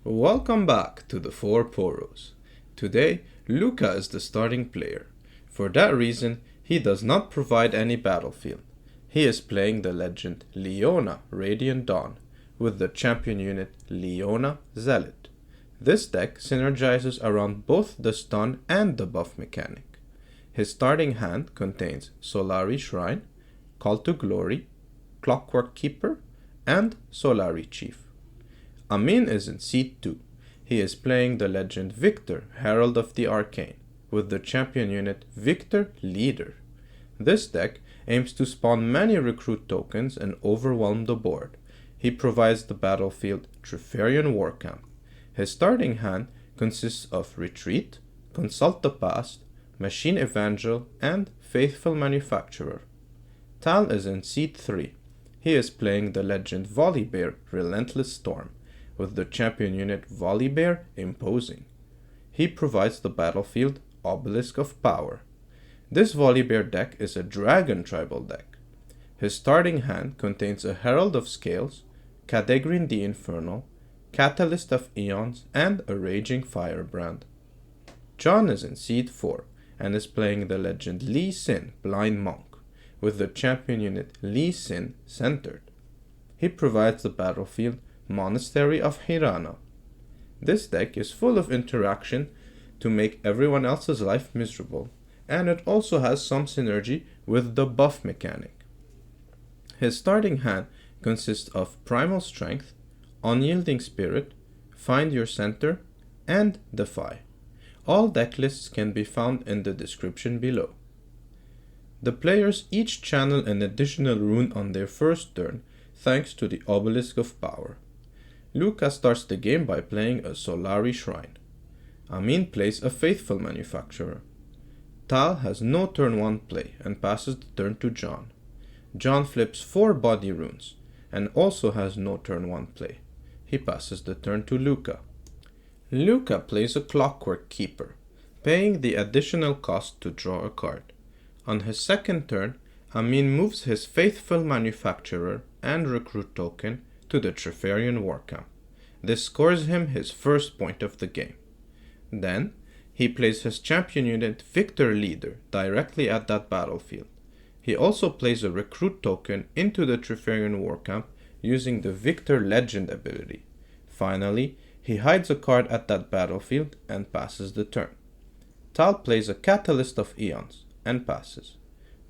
Welcome back to the Four Poros. Today, Luca is the starting player. For that reason, he does not provide any battlefield. He is playing the legend Leona Radiant Dawn with the champion unit Leona Zealot. This deck synergizes around both the stun and the buff mechanic. His starting hand contains Solari Shrine, Call to Glory, Clockwork Keeper, and Solari Chief. Amin is in seat 2. He is playing the legend Viktor, Herald of the Arcane, with the champion unit Viktor Leader. This deck aims to spawn many recruit tokens and overwhelm the board. He provides the battlefield Trifarian War Camp. His starting hand consists of Retreat, Consult the Past, Machine Evangel, and Faithful Manufacturer. Tal is in seat 3. He is playing the legend Volibear, Relentless Storm, with the champion unit Volibear Imposing. He provides the battlefield Obelisk of Power. This Volibear deck is a dragon tribal deck. His starting hand contains a Herald of Scales, Kadegrin the Infernal, Catalyst of Eons, and a Raging Firebrand. John is in seat 4 and is playing the legend Lee Sin, Blind Monk, with the champion unit Lee Sin centered. He provides the battlefield Monastery of Hirana. This deck is full of interaction to make everyone else's life miserable, and it also has some synergy with the buff mechanic. His starting hand consists of Primal Strength, Unyielding Spirit, Find Your Center, and Defy. All deck lists can be found in the description below. The players each channel an additional rune on their first turn thanks to the Obelisk of Power. Luca starts the game by playing a Solari Shrine. Amin plays a Faithful Manufacturer. Tal has no turn 1 play and passes the turn to John. John flips 4 body runes and also has no turn 1 play. He passes the turn to Luca. Luca plays a Clockwork Keeper, paying the additional cost to draw a card. On his second turn, Amin moves his Faithful Manufacturer and Recruit token to the Trifarian War Camp. This scores him his first point of the game. Then, he plays his champion unit Viktor Leader directly at that battlefield. He also plays a Recruit token into the Trifarian War Camp using the Viktor Legend ability. Finally, he hides a card at that battlefield and passes the turn. Tal plays a Catalyst of Eons and passes.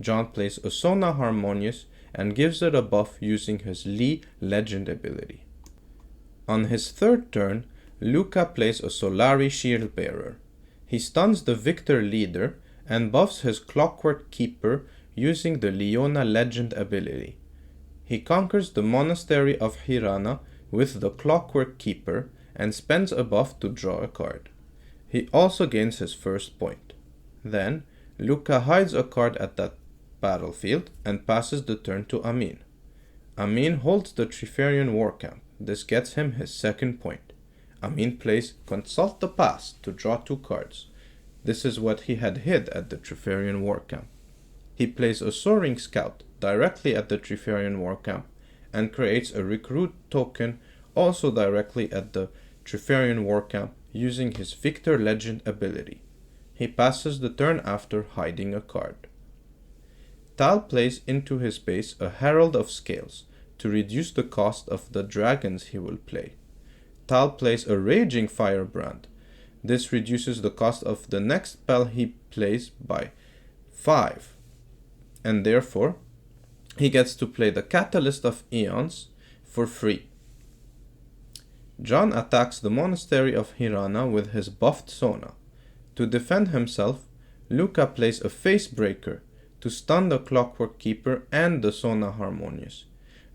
John plays a Sona Harmonious and gives it a buff using his Lee Legend ability. On his third turn, Luca plays a Solari Shield Bearer. He stuns the Viktor Leader and buffs his Clockwork Keeper using the Leona Legend ability. He conquers the Monastery of Hirana with the Clockwork Keeper and spends a buff to draw a card. He also gains his first point. Then, Luca hides a card at that battlefield and passes the turn to Amin. Amin holds the Trifarian War Camp. This gets him his second point. Amin plays Consult the Past to draw 2 cards. This is what he had hid at the Trifarian War Camp. He plays a Soaring Scout directly at the Trifarian War Camp and creates a Recruit token also directly at the Trifarian War Camp using his Viktor Legend ability. He passes the turn after hiding a card. Tal plays into his base a Herald of Scales to reduce the cost of the dragons he will play. Tal plays a Raging Firebrand. This reduces the cost of the next spell he plays by 5, and therefore he gets to play the Catalyst of Eons for free. John attacks the Monastery of Hirana with his buffed Sona. To defend himself, Luca plays a Facebreaker to stun the Clockwork Keeper and the Sona Harmonious.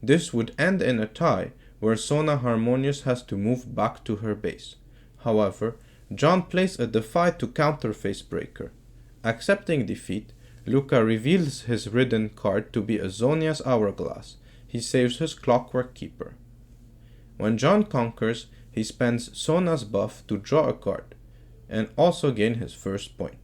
This would end in a tie where Sona Harmonious has to move back to her base. However, John plays a Defy to counter Facebreaker. Accepting defeat, Luca reveals his ridden card to be a Zonia's Hourglass. He saves his Clockwork Keeper. When John conquers, he spends Sona's buff to draw a card and also gain his first point.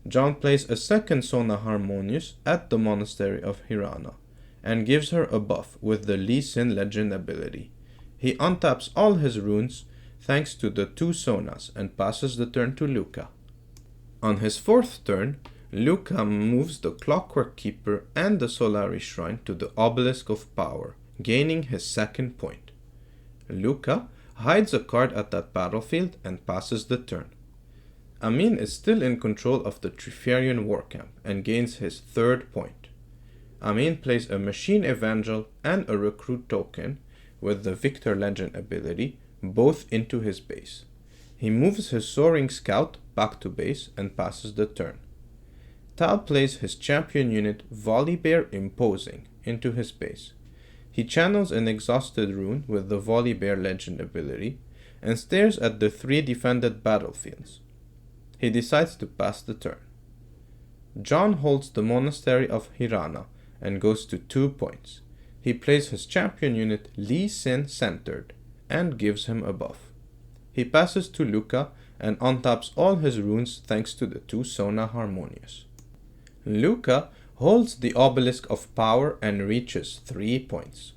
John plays a second Sona Harmonious at the Monastery of Hirana and gives her a buff with the Lee Sin Legend ability. He untaps all his runes, thanks to the 2 Sonas, and passes the turn to Luca. On his 4th turn, Luca moves the Clockwork Keeper and the Solari Shrine to the Obelisk of Power, gaining his 2nd point. Luca hides a card at that battlefield and passes the turn. Amin is still in control of the Triferian War Camp and gains his 3rd point. Amin plays a Machine Evangel and a Recruit token with the Viktor Legend ability, both into his base. He moves his Soaring Scout back to base and passes the turn. Tal plays his champion unit Volibear Imposing into his base. He channels an Exhausted Rune with the Volibear Legend ability and stares at the 3 defended battlefields. He decides to pass the turn. John holds the Monastery of Hirana and goes to 2 points. He plays his champion unit Lee Sin Centered and gives him a buff. He passes to Luca and untaps all his runes thanks to the 2 Sona Harmonious. Luca holds the Obelisk of Power and reaches 3 points.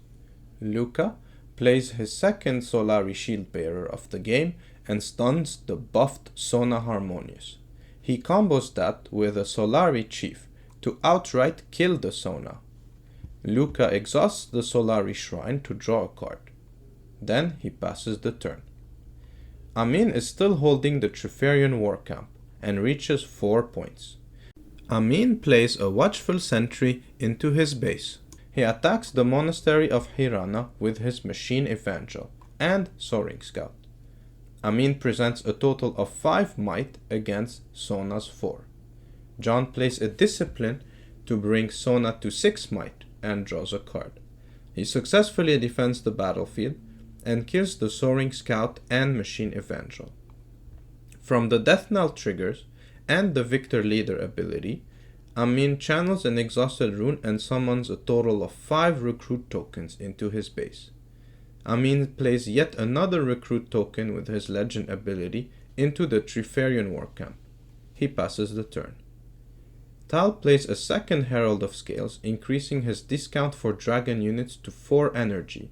Luca plays his 2nd Solari Shield Bearer of the game and stuns the buffed Sona Harmonious. He combos that with a Solari Chief to outright kill the Sona. Luca exhausts the Solari Shrine to draw a card. Then he passes the turn. Amin is still holding the Triferian War Camp and reaches 4 points. Amin plays a Watchful Sentry into his base. He attacks the Monastery of Hirana with his Machine Evangel and Soaring Scout. Amin presents a total of 5 might against Sona's 4. John plays a Discipline to bring Sona to 6 might and draws a card. He successfully defends the battlefield and kills the Soaring Scout and Machine Evangel. From the Death Knell triggers and the Viktor Leader ability, Amin channels an Exhausted Rune and summons a total of 5 Recruit tokens into his base. Amin plays yet another Recruit token with his Legend ability into the Triferian War Camp. He passes the turn. Tal plays a 2nd Herald of Scales, increasing his discount for dragon units to 4 energy.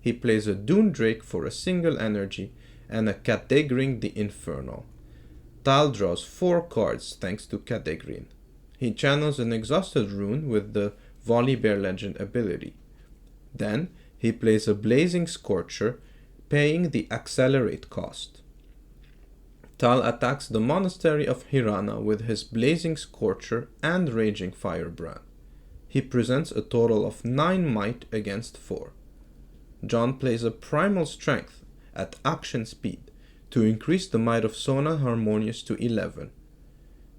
He plays a Dune Drake for a single energy and a Kadegrin the Infernal. Tal draws 4 cards thanks to Kadegrin. He channels an Exhausted Rune with the Volibear Legend ability. Then he plays a Blazing Scorcher, paying the Accelerate cost. Tal attacks the Monastery of Hirana with his Blazing Scorcher and Raging Firebrand. He presents a total of 9 might against 4. John plays a Primal Strength at action speed to increase the might of Sona Harmonious to 11.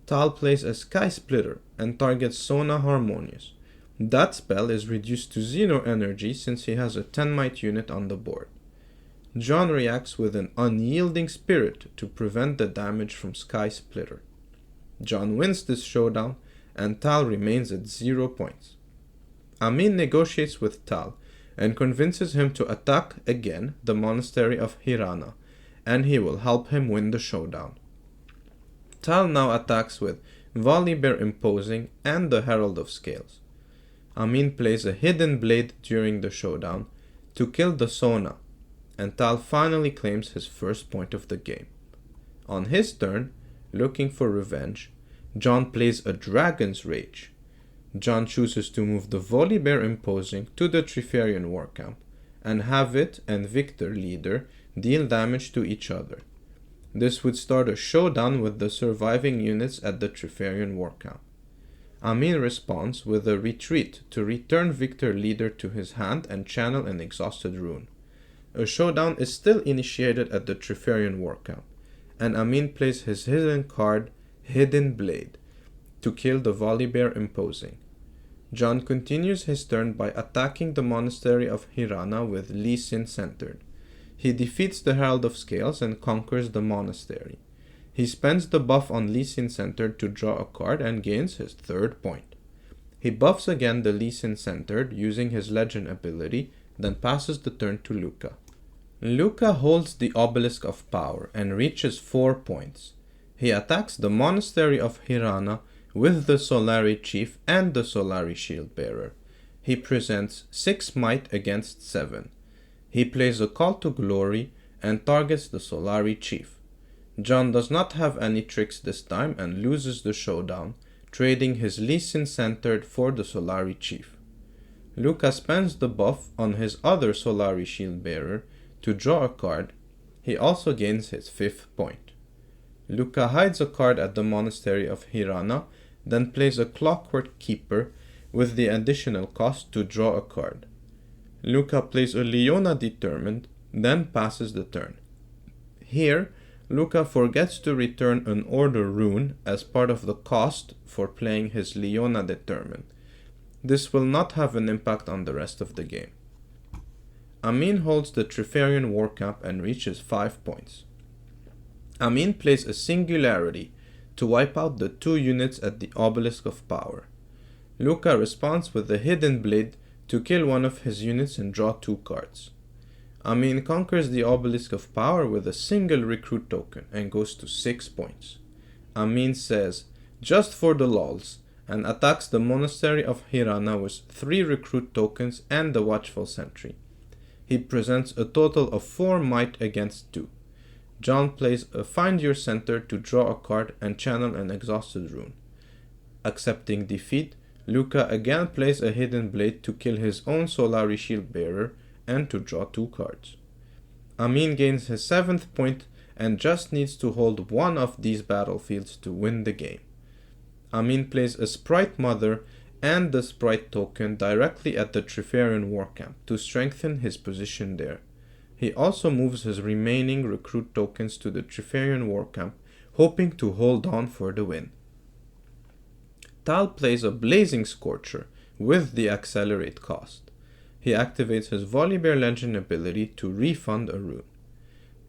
Tal plays a Sky Splitter and targets Sona Harmonious. That spell is reduced to 0 energy since he has a 10 might unit on the board. John reacts with an Unyielding Spirit to prevent the damage from Sky Splitter. John wins this showdown and Tal remains at 0 points. Amin negotiates with Tal and convinces him to attack again the Monastery of Hirana, and he will help him win the showdown. Tal now attacks with Volibear Imposing and the Herald of Scales. Amin plays a Hidden Blade during the showdown to kill the Sona, and Tal finally claims his 1st point of the game. On his turn, looking for revenge, John plays a Dragon's Rage. John chooses to move the Volibear Imposing to the Triferian War Camp and have it and Viktor Leader deal damage to each other. This would start a showdown with the surviving units at the Triferian War Camp. Amin responds with a retreat to return Viktor Leader to his hand and channel an Exhausted Rune. A showdown is still initiated at the Triferian War Camp, and Amin plays his hidden card, Hidden Blade, to kill the Volibear Imposing. John continues his turn by attacking the Monastery of Hirana with Lee Sin Centered. He defeats the Herald of Scales and conquers the monastery. He spends the buff on Lee Sin Centered to draw a card and gains his 3rd point. He buffs again the Lee Sin Centered using his Legend ability, then passes the turn to Luca. Luca holds the Obelisk of Power and reaches 4 points. He attacks the Monastery of Hirana with the Solari Chief and the Solari Shield Bearer. He presents 6 might against 7. He plays a Call to Glory and targets the Solari chief. John does not have any tricks this time and loses the showdown, trading his Lee Sin-centered for the Solari chief. Luca spends the buff on his other Solari shield bearer to draw a card. He also gains his 5th point. Luca hides a card at the monastery of Hirana, then plays a Clockwork Keeper with the additional cost to draw a card. Luca plays a Leona Determined, then passes the turn. Here, Luca forgets to return an Order rune as part of the cost for playing his Leona Determined. This will not have an impact on the rest of the game. Amin holds the Trifarian War Camp and reaches 5 points. Amin plays a Singularity to wipe out the 2 units at the Obelisk of Power. Luca responds with the Hidden Blade to kill one of his units and draw 2 cards. Amin conquers the Obelisk of Power with a single recruit token and goes to 6 points. Amin says, "Just for the lols," and attacks the Monastery of Hirana with 3 recruit tokens and the Watchful Sentry. He presents a total of 4 might against 2. John plays a Find Your Center to draw a card and channel an Exhausted rune. Accepting defeat, Luca again plays a Hidden Blade to kill his own Solari Shield Bearer and to draw 2 cards. Amin gains his 7th point and just needs to hold one of these battlefields to win the game. Amin plays a Sprite Mother and the Sprite token directly at the Trifarian War Camp to strengthen his position there. He also moves his remaining recruit tokens to the Trifarian War Camp, hoping to hold on for the win. Tal plays a Blazing Scorcher with the Accelerate cost. He activates his Volibear Legend ability to refund a rune.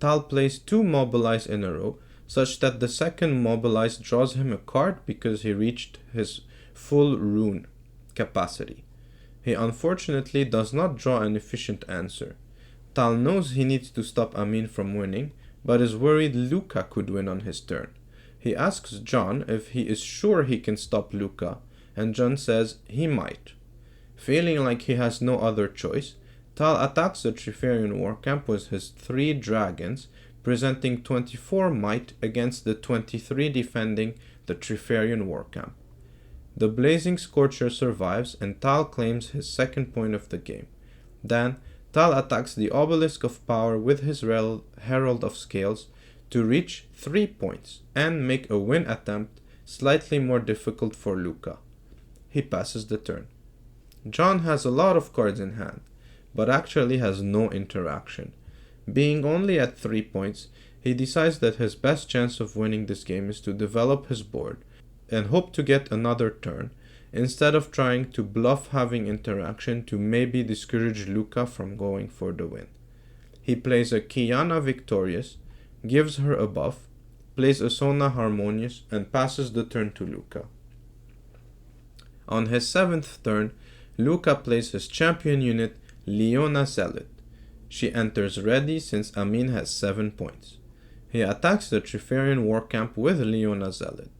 Tal plays 2 Mobilize in a row, such that the second Mobilize draws him a card because he reached his full rune capacity. He unfortunately does not draw an efficient answer. Tal knows he needs to stop Amin from winning, but is worried Luca could win on his turn. He asks John if he is sure he can stop Luca, and John says he might. Feeling like he has no other choice, Tal attacks the Trifarian War Camp with his 3 dragons, presenting 24 might against the 23 defending the Trifarian War Camp. The Blazing Scorcher survives and Tal claims his 2nd point of the game. Then, Tal attacks the Obelisk of Power with his Herald of Scales to reach 3 points and make a win attempt slightly more difficult for Luca. He passes the turn. John has a lot of cards in hand, but actually has no interaction. Being only at 3 points, he decides that his best chance of winning this game is to develop his board and hope to get another turn, instead of trying to bluff having interaction to maybe discourage Luca from going for the win. He plays a Kiana Victorious, gives her a buff, plays a Sona Harmonious, and passes the turn to Luca. On his 7th turn, Luca plays his champion unit, Leona Zealot. She enters ready since Amin has 7 points. He attacks the Trifarian War Camp with Leona Zealot.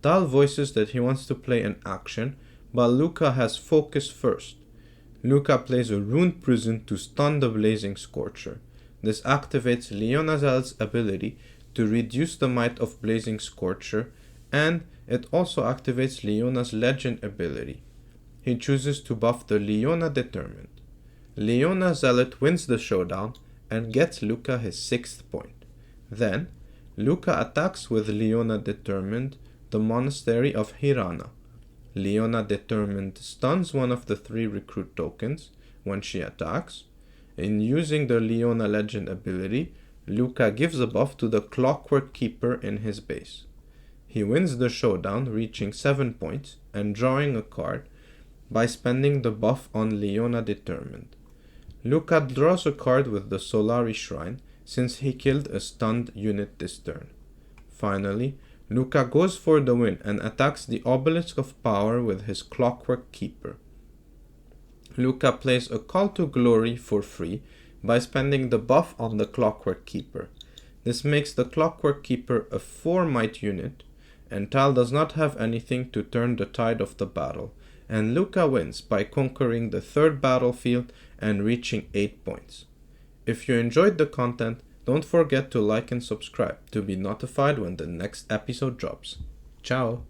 Tal voices that he wants to play an action, but Luca has focus first. Luca plays a Rune Prison to stun the Blazing Scorcher. This activates Leona Zealot's ability to reduce the might of Blazing Scorcher, and it also activates Leona's Legend ability. He chooses to buff the Leona Determined. Leona Zealot wins the showdown and gets Luca his 6th point. Then, Luca attacks with Leona Determined the Monastery of Hirana. Leona Determined stuns one of the 3 recruit tokens when she attacks. In using the Leona Legend ability, Luca gives a buff to the Clockwork Keeper in his base. He wins the showdown, reaching 7 points and drawing a card by spending the buff on Leona Determined. Luca draws a card with the Solari Shrine since he killed a stunned unit this turn. Finally, Luca goes for the win and attacks the Obelisk of Power with his Clockwork Keeper. Luca plays a Call to Glory for free by spending the buff on the Clockwork Keeper. This makes the Clockwork Keeper a 4 might unit, and Tal does not have anything to turn the tide of the battle, and Luca wins by conquering the 3rd battlefield and reaching 8 points. If you enjoyed the content, Don't forget to like and subscribe to be notified when the next episode drops. Ciao!